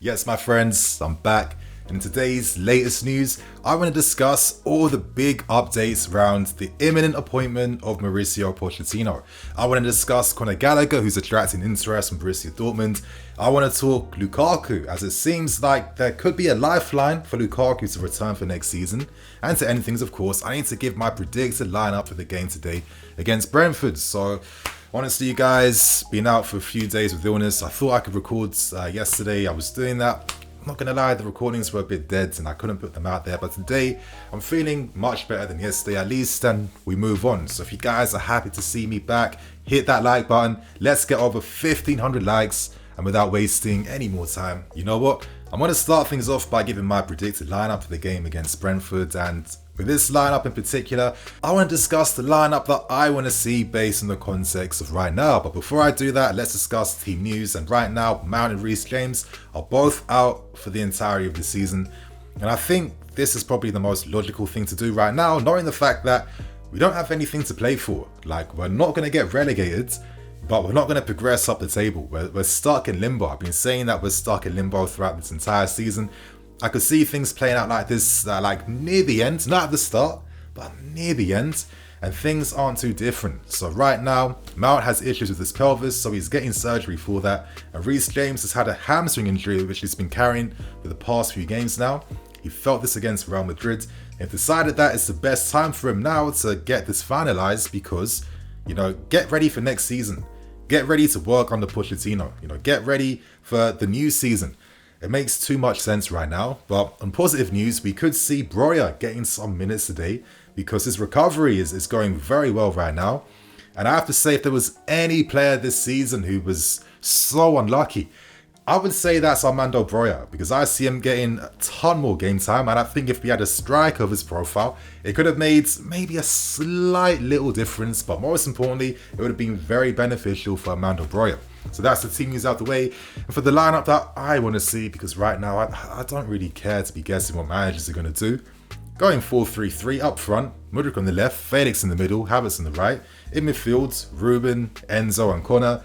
Yes, my friends, I'm back. And in today's latest news, I want to discuss all the big updates around the imminent appointment of Mauricio Pochettino. I want to discuss Conor Gallagher, who's attracting interest from Borussia Dortmund. I want to talk Lukaku, as it seems like there could be a lifeline for Lukaku to return for next season. And to end things, of course, I need to give my predicted lineup for the game today against Brentford. So, honestly, you guys, been out for a few days with illness. I thought I could record yesterday. I was doing that. I'm not gonna lie, the recordings were a bit dead and I couldn't put them out there. But today, I'm feeling much better than yesterday at least, and we move on. So if you guys are happy to see me back, hit that like button. Let's get over 1,500 likes. And without wasting any more time, you know what? I'm going to start things off by giving my predicted lineup for the game against Brentford. And with this lineup in particular, I want to discuss the lineup that I want to see based on the context of right now. But before I do that, let's discuss team news. And right now, Mount and Reece James are both out for the entirety of the season. And I think this is probably the most logical thing to do right now, knowing the fact that we don't have anything to play for. Like, we're not going to get relegated, but we're not going to progress up the table. We're stuck in limbo. I've been saying that we're stuck in limbo throughout this entire season. I could see things playing out like this, like near the end, not at the start, but near the end, and things aren't too different. So right now, Mount has issues with his pelvis, so he's getting surgery for that. And Reece James has had a hamstring injury, which he's been carrying for the past few games now. He felt this against Real Madrid and decided that it's the best time for him now to get this finalized because, get ready for next season. Get ready to work on the Pochettino. Get ready for the new season. It makes too much sense right now. But on positive news, we could see Broja getting some minutes today because his recovery is going very well right now. And I have to say, if there was any player this season who was so unlucky, I would say that's Armando Broja, because I see him getting a ton more game time, and I think if we had a striker of his profile, it could have made maybe a slight little difference, but most importantly, it would have been very beneficial for Armando Broja. So that's the team news out the way. And for the lineup that I want to see, because right now I don't really care to be guessing what managers are going to do. Going 4-3-3 up front, Mudryk on the left, Felix in the middle, Havertz on the right. In midfield, Ruben, Enzo and Conor.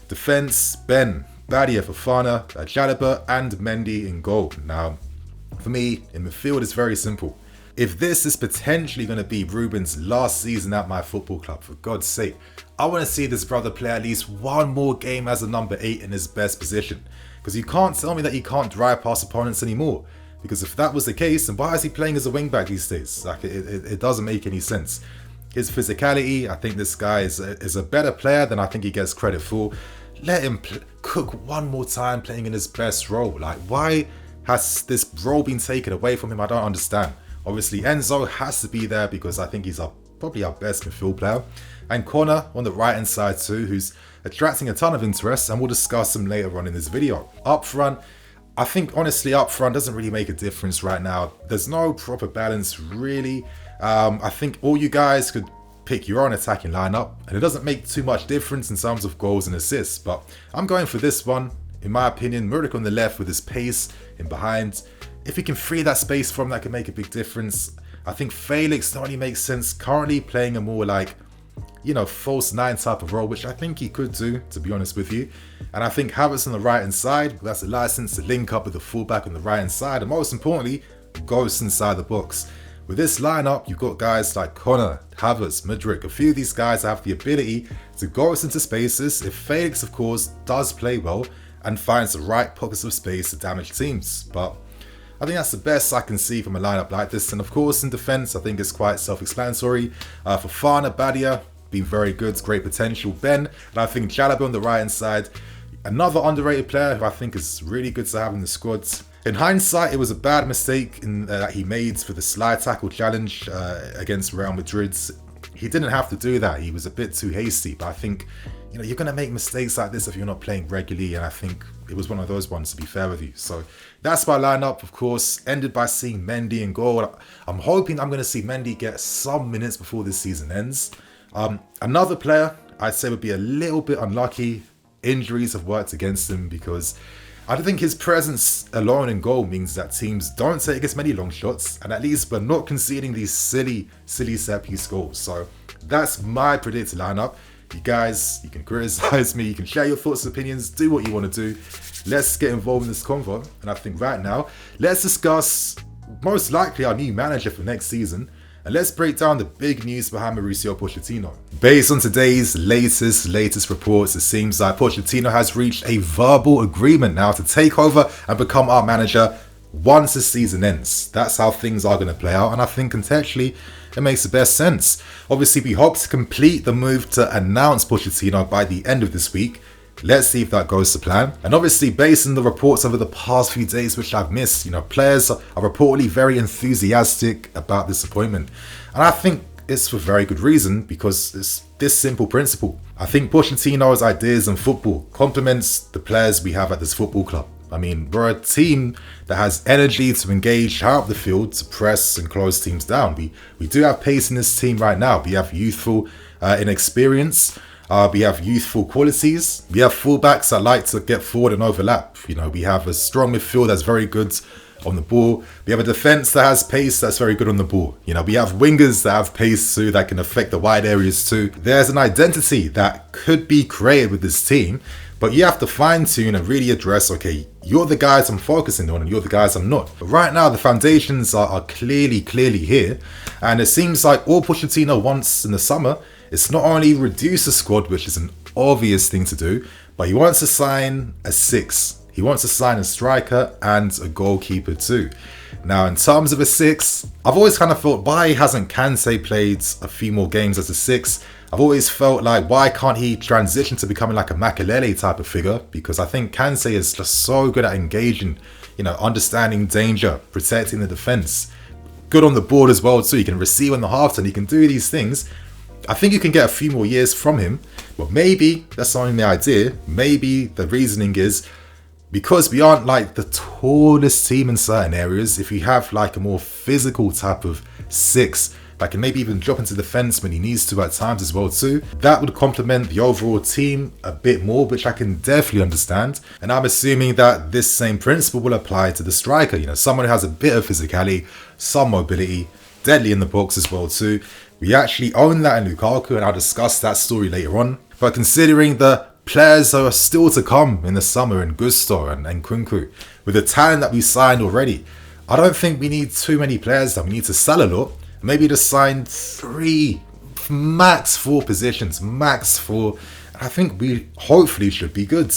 Defence, Ben, Badia, Fofana, Gallagher and Mendy in goal. Now, for me, in midfield, it's very simple. If this is potentially going to be Ruben's last season at my football club, for God's sake, I want to see this brother play at least one more game as a number 8 in his best position. Because you can't tell me that he can't drive past opponents anymore. Because if that was the case, then why is he playing as a wing back these days? Like, it doesn't make any sense. His physicality, I think this guy is a better player than I think he gets credit for. Let him cook one more time playing in his best role. Like, why has this role been taken away from him? I don't understand. Obviously, Enzo has to be there because I think he's probably our best midfield player. And Conor on the right-hand side too, who's attracting a ton of interest, and we'll discuss him later on in this video. Up front, I think honestly up front doesn't really make a difference right now. There's no proper balance really. I think all you guys could pick your own attacking lineup, and it doesn't make too much difference in terms of goals and assists, but I'm going for this one. In my opinion, Mudryk on the left with his pace in behind. If he can free that space from, that can make a big difference. I think Felix not only makes sense currently playing a more like, false 9 type of role, which I think he could do, to be honest with you. And I think Havertz on the right hand side, that's a license to link up with the fullback on the right hand side, and most importantly, ghosts inside the box. With this lineup, you've got guys like Conor, Havertz, Mudryk. A few of these guys have the ability to go into spaces if Felix, of course, does play well and finds the right pockets of space to damage teams. But I think that's the best I can see from a lineup like this. And of course, in defence, I think it's quite self-explanatory. Fofana, Badia, been very good, great potential. Ben, and I think Gallagher on the right-hand side. Another underrated player who I think is really good to have in the squads. In hindsight, it was a bad mistake that he made for the slide tackle challenge against Real Madrid. He didn't have to do that. He was a bit too hasty. But I think, you're going to make mistakes like this if you're not playing regularly. And I think it was one of those ones, to be fair with you. So that's my lineup, of course. Ended by seeing Mendy in goal. I'm hoping I'm going to see Mendy get some minutes before this season ends. Another player I'd say would be a little bit unlucky. Injuries have worked against him because I don't think his presence alone in goal means that teams don't take as many long shots, and at least we're not conceding these silly set piece goals. So that's my predicted lineup. You guys, you can criticize me, you can share your thoughts and opinions, do what you want to do. let's get involved in this convo. And I think right now, let's discuss most likely our new manager for next season. And let's break down the big news behind Mauricio Pochettino. Based on today's latest reports, it seems like Pochettino has reached a verbal agreement now to take over and become our manager once the season ends. That's how things are going to play out, and I think contextually it makes the best sense. Obviously, we hope to complete the move to announce Pochettino by the end of this week. Let's see if that goes to plan. And obviously, based on the reports over the past few days, which I've missed, players are reportedly very enthusiastic about this appointment. And I think it's for very good reason, because it's this simple principle. I think Pochettino's ideas in football complements the players we have at this football club. I mean, we're a team that has energy to engage high up the field, to press and close teams down. We do have pace in this team right now. We have youthful inexperience. We have youthful qualities. We have fullbacks that like to get forward and overlap. We have a strong midfield that's very good on the ball. We have a defense that has pace that's very good on the ball. We have wingers that have pace too, that can affect the wide areas too. There's an identity that could be created with this team, but you have to fine tune and really address, okay, you're the guys I'm focusing on and you're the guys I'm not. But right now, the foundations are clearly here. And it seems like all Pochettino wants in the summer is not only reduce the squad, which is an obvious thing to do, but he wants to sign a 6. He wants to sign a striker and a goalkeeper too. Now, in terms of a 6, I've always kind of felt, why hasn't Kante played a few more games as a 6? I've always felt like, why can't he transition to becoming like a Makelele type of figure? Because I think Kante is just so good at engaging, understanding danger, protecting the defense. Good on the board as well too. He can receive on the half-turn, he can do these things. I think you can get a few more years from him, but maybe that's only the idea. Maybe the reasoning is because we aren't like the tallest team in certain areas. If you have like a more physical type of 6 that can maybe even drop into defense when he needs to at times as well too, that would complement the overall team a bit more, which I can definitely understand. And I'm assuming that this same principle will apply to the striker. Someone who has a bit of physicality, some mobility, deadly in the box as well too. We actually own that in Lukaku, and I'll discuss that story later on. But considering the players that are still to come in the summer, in Gusto and Nkunku, with the talent that we signed already, I don't think we need too many players that we need to sell a lot. Maybe just sign 3, max 4 positions, max 4. And I think we hopefully should be good.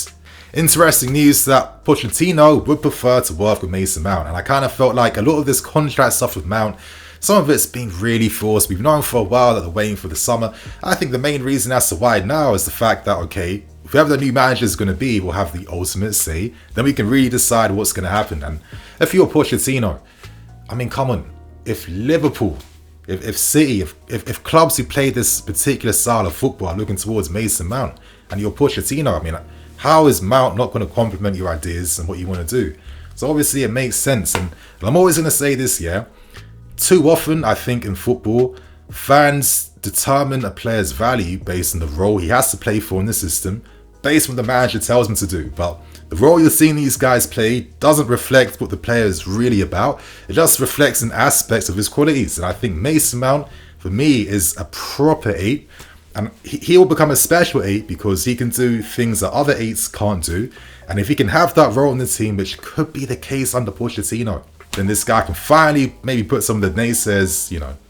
Interesting news that Pochettino would prefer to work with Mason Mount. And I kind of felt like a lot of this contract stuff with Mount, some of it's been really forced. We've known for a while that they're waiting for the summer. I think the main reason as to why now is the fact that, okay, whoever the new manager is going to be will have the ultimate say. Then we can really decide what's going to happen. And if you're Pochettino, I mean, come on. If Liverpool, if City, if clubs who play this particular style of football are looking towards Mason Mount and you're Pochettino, I mean, how is Mount not going to complement your ideas and what you want to do? So obviously it makes sense. And I'm always going to say this, yeah. Too often, I think in football, fans determine a player's value based on the role he has to play for in the system, based on what the manager tells him to do. But the role you're seeing these guys play doesn't reflect what the player is really about. It just reflects an aspect of his qualities. And I think Mason Mount, for me, is a proper 8. And he will become a special 8 because he can do things that other 8s can't do. And if he can have that role in the team, which could be the case under Pochettino, then this guy can finally maybe put some of the naysayers,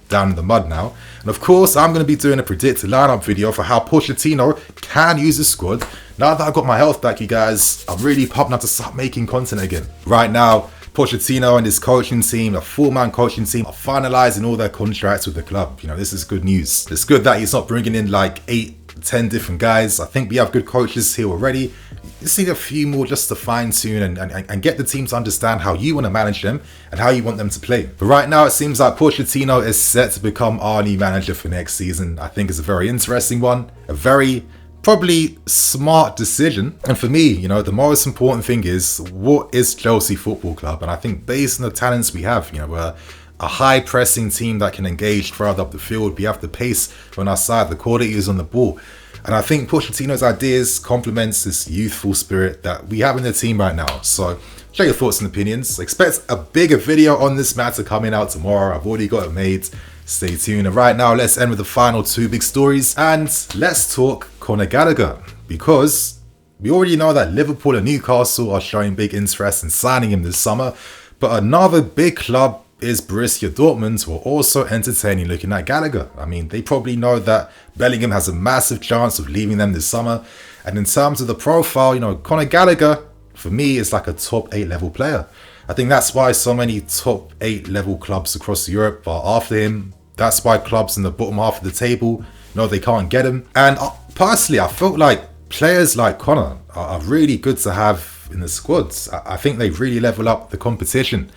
down in the mud now. And of course, I'm going to be doing a predicted lineup video for how Pochettino can use the squad. Now that I've got my health back, you guys, I'm really pumped up to start making content again. Right now, Pochettino and his coaching team, a full-man coaching team, are finalizing all their contracts with the club. This is good news. It's good that he's not bringing in like 8, 10 different guys. I think we have good coaches here already. You just need a few more just to fine-tune and get the team to understand how you want to manage them and how you want them to play. But right now, it seems like Pochettino is set to become our new manager for next season. I think it's a very interesting one, a very probably smart decision. And for me, the most important thing is, what is Chelsea Football Club? And I think based on the talents we have, we're a high-pressing team that can engage further up the field. We have the pace on our side, the quality is on the ball. And I think Pochettino's ideas complements this youthful spirit that we have in the team right now. So share your thoughts and opinions. Expect a bigger video on this matter coming out tomorrow. I've already got it made. Stay tuned. And right now, let's end with the final 2 big stories. And let's talk Conor Gallagher. Because We already know that Liverpool and Newcastle are showing big interest in signing him this summer, but another big club is Borussia Dortmund, who are also entertaining looking at Gallagher. I mean, they probably know that Bellingham has a massive chance of leaving them this summer, and in terms of the profile, Conor Gallagher, for me, is like a top 8 level player. I think that's why so many top 8 level clubs across Europe are after him. That's why clubs in the bottom half of the table know they can't get him. And personally, I felt like players like Conor are really good to have in the squads. I think they really level up the competition.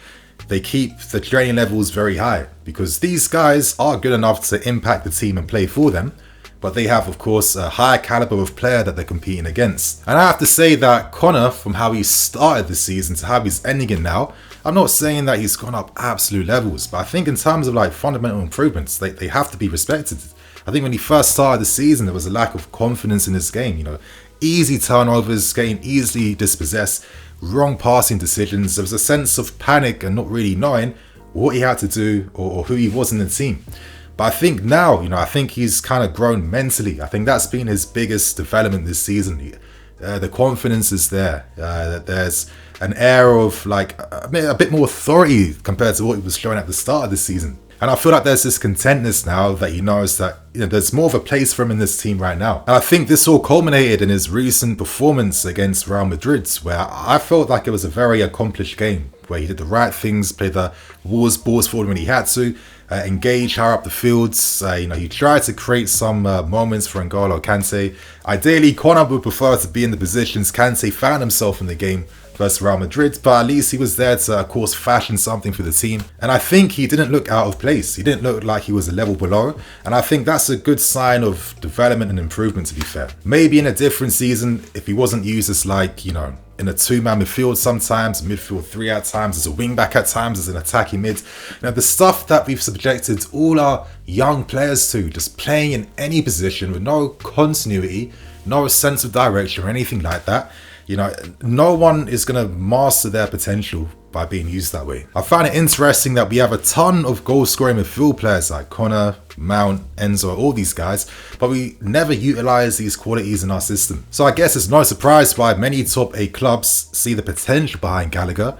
They keep the training levels very high because these guys are good enough to impact the team and play for them. But they have, of course, a higher caliber of player that they're competing against. And I have to say that Conor, from how he started the season to how he's ending it now, I'm not saying that he's gone up absolute levels, but I think in terms of like fundamental improvements, they have to be respected. I think when he first started the season, there was a lack of confidence in his game. Easy turnovers, getting easily dispossessed, wrong passing decisions. There was a sense of panic and not really knowing what he had to do or who he was in the team. But I think now, I think he's kind of grown mentally. I think that's been his biggest development this season. The confidence is there. There's an air of like a bit more authority compared to what he was showing at the start of the season. And I feel like there's this contentness now that he knows that there's more of a place for him in this team right now. And I think this all culminated in his recent performance against Real Madrid, where I felt like it was a very accomplished game, where he did the right things, played the balls forward when he had to, engage higher up the fields. He tried to create some moments for N'Golo Kante. Ideally, Conor would prefer to be in the positions Kante found himself in the game versus Real Madrid, but at least he was there to, of course, fashion something for the team. And I think he didn't look out of place. He didn't look like he was a level below. And I think that's a good sign of development and improvement, to be fair. Maybe in a different season, if he wasn't used as like, in a two-man midfield sometimes, midfield 3 at times, as a wing-back at times, as an attacking mid. The stuff that we've subjected all our young players to, just playing in any position with no continuity, no sense of direction or anything like that. No one is going to master their potential by being used that way. I find it interesting that we have a ton of goal-scoring midfield players like Conor, Mount, Enzo, all these guys, but we never utilize these qualities in our system. So I guess it's no surprise why many top 8 clubs see the potential behind Gallagher.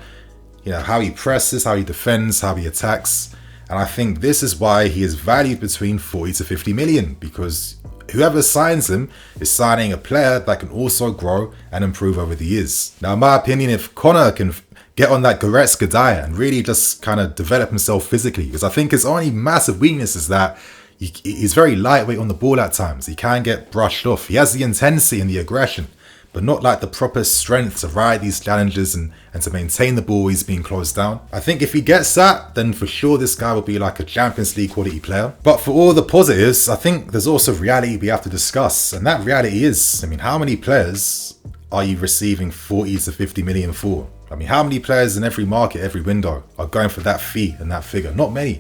How he presses, how he defends, how he attacks. And I think this is why he is valued between 40 to 50 million, because whoever signs him is signing a player that can also grow and improve over the years. Now, in my opinion, if Conor can get on that Goretzka diet and really just kind of develop himself physically, because I think his only massive weakness is that he's very lightweight on the ball at times. He can get brushed off. He has the intensity and the aggression, but not like the proper strength to ride these challenges and to maintain the ball he's being closed down. I think if he gets that, then for sure this guy will be like a Champions League quality player. But for all the positives, I think there's also reality we have to discuss. And that reality is, how many players are you receiving 40 to 50 million for? How many players in every market, every window are going for that fee and that figure? Not many.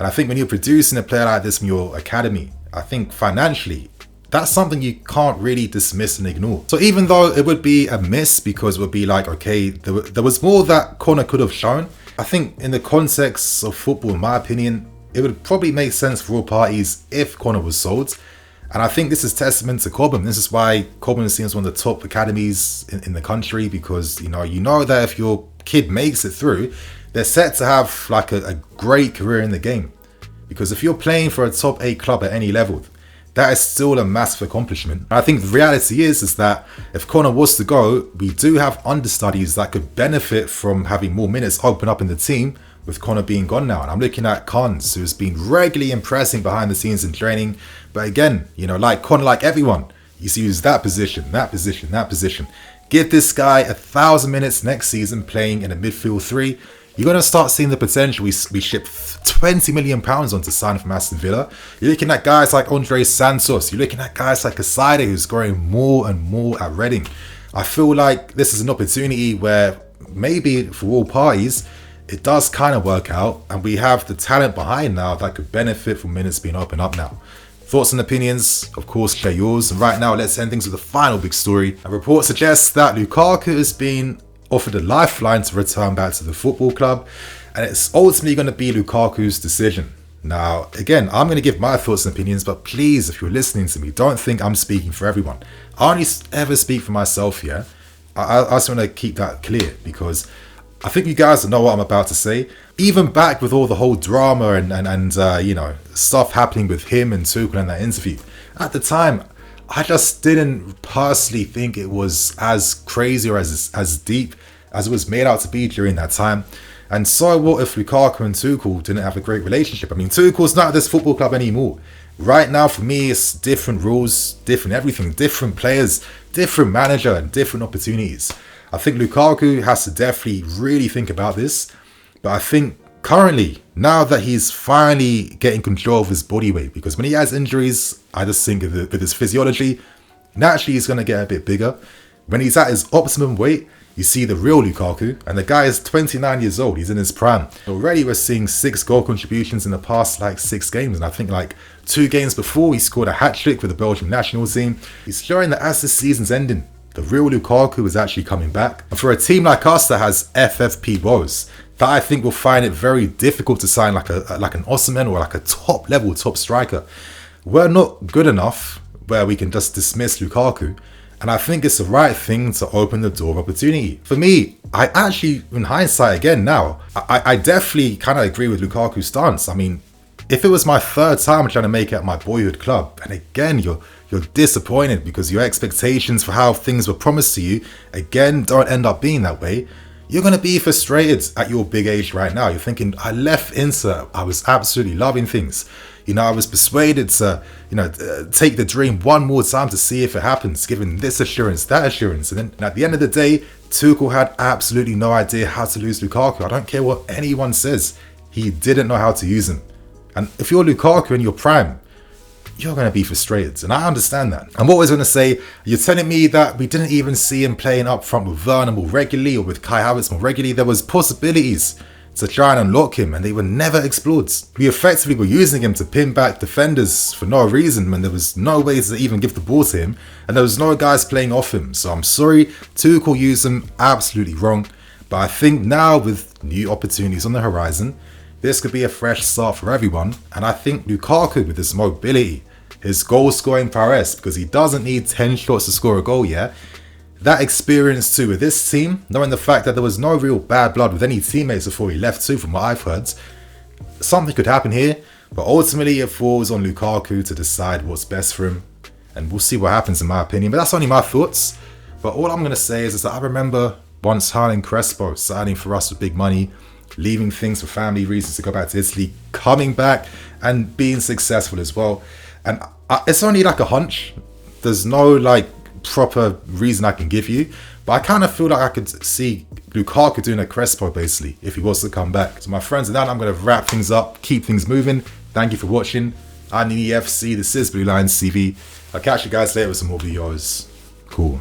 And I think when you're producing a player like this from your academy, I think financially, that's something you can't really dismiss and ignore. So even though it would be a miss because it would be like, okay, there was more that Conor could have shown, I think in the context of football, in my opinion, it would probably make sense for all parties if Conor was sold. And I think this is testament to Cobham. This is why Cobham seems one of the top academies in the country, because you know that if your kid makes it through, they're set to have like a great career in the game. Because if you're playing for a top 8 club at any level, that is still a massive accomplishment. And I think the reality is that if Conor was to go, we do have understudies that could benefit from having more minutes open up in the team with Conor being gone now. And I'm looking at Cons, who's been regularly impressing behind the scenes in training. But again, like Conor, like everyone, he's used that position. Give this guy 1,000 minutes next season playing in a midfield 3. You're going to start seeing the potential. We shipped £20 million onto sign from Aston Villa. You're looking at guys like Andre Santos. You're looking at guys like Casado, who's growing more and more at Reading. I feel like this is an opportunity where maybe for all parties, it does kind of work out. And we have the talent behind now that could benefit from minutes being opened up now. Thoughts and opinions, of course, share yours. And right now, let's end things with the final big story. A report suggests that Lukaku has been offered a lifeline to return back to the football club, and it's ultimately going to be Lukaku's decision. Now, again, I'm going to give my thoughts and opinions, but please, if you're listening to me, don't think I'm speaking for everyone. I only ever speak for myself here. I just want to keep that clear, because I think you guys know what I'm about to say. Even back with all the whole drama and stuff happening with him and Tuchel in that interview, at the time, I just didn't personally think it was as crazy or as deep as it was made out to be during that time. And so what if Lukaku and Tuchel didn't have a great relationship? I mean, Tuchel's not at this football club anymore. Right now, for me, it's different rules, different everything, different players, different manager, and different opportunities. I think Lukaku has to definitely really think about this. But I think currently, now that he's finally getting control of his body weight, because when he has injuries, I just think with his physiology, naturally he's going to get a bit bigger. When he's at his optimum weight, you see the real Lukaku, and the guy is 29 years old. He's in his prime. Already we're seeing 6 goal contributions in the past 6 games. And I think 2 games before, he scored a hat-trick with the Belgian national team. He's showing that as the season's ending, the real Lukaku is actually coming back. And for a team like us that has FFP woes, that I think will find it very difficult to sign like an Osimhen or a top striker. We're not good enough where we can just dismiss Lukaku. And I think it's the right thing to open the door of opportunity. For me, I actually, in hindsight again now, I definitely kind of agree with Lukaku's stance. I mean, if it was my 3rd time trying to make it at my boyhood club, and again, you're disappointed because your expectations for how things were promised to you, again, don't end up being that way, you're going to be frustrated at your big age right now. You're thinking, I left Inter, I was absolutely loving things. I was persuaded to, take the dream one more time to see if it happens, given this assurance, that assurance. And then at the end of the day, Tuchel had absolutely no idea how to lose Lukaku. I don't care what anyone says. He didn't know how to use him. And if you're Lukaku in your prime, you're going to be frustrated. And I understand that. I'm always going to say, you're telling me that we didn't even see him playing up front with Werner more regularly or with Kai Havertz more regularly. There was possibilities to try and unlock him, and they were never explored. We effectively were using him to pin back defenders for no reason when there was no way to even give the ball to him, and there was no guys playing off him. So I'm sorry, Tuchel used him absolutely wrong. But I think now, with new opportunities on the horizon, this could be a fresh start for everyone. And I think Lukaku, with his mobility, his goal-scoring prowess, because he doesn't need 10 shots to score a goal yet, that experience too with this team, knowing the fact that there was no real bad blood with any teammates before he left too, from what I've heard, something could happen here. But ultimately, it falls on Lukaku to decide what's best for him. And we'll see what happens, in my opinion. But that's only my thoughts. But all I'm going to say is that I remember once Hernan Crespo signing for us with big money, leaving things for family reasons to go back to Italy, coming back and being successful as well. And it's only a hunch. There's no proper reason I can give you, but I kind of feel like I could see Lukaku doing a Crespo basically if he was to come back. So my friends, and that I'm going to wrap things up, keep things moving. Thank you for watching. I'm the EFC. This is BlueLionsTV. I'll catch you guys later with some more videos. Cool.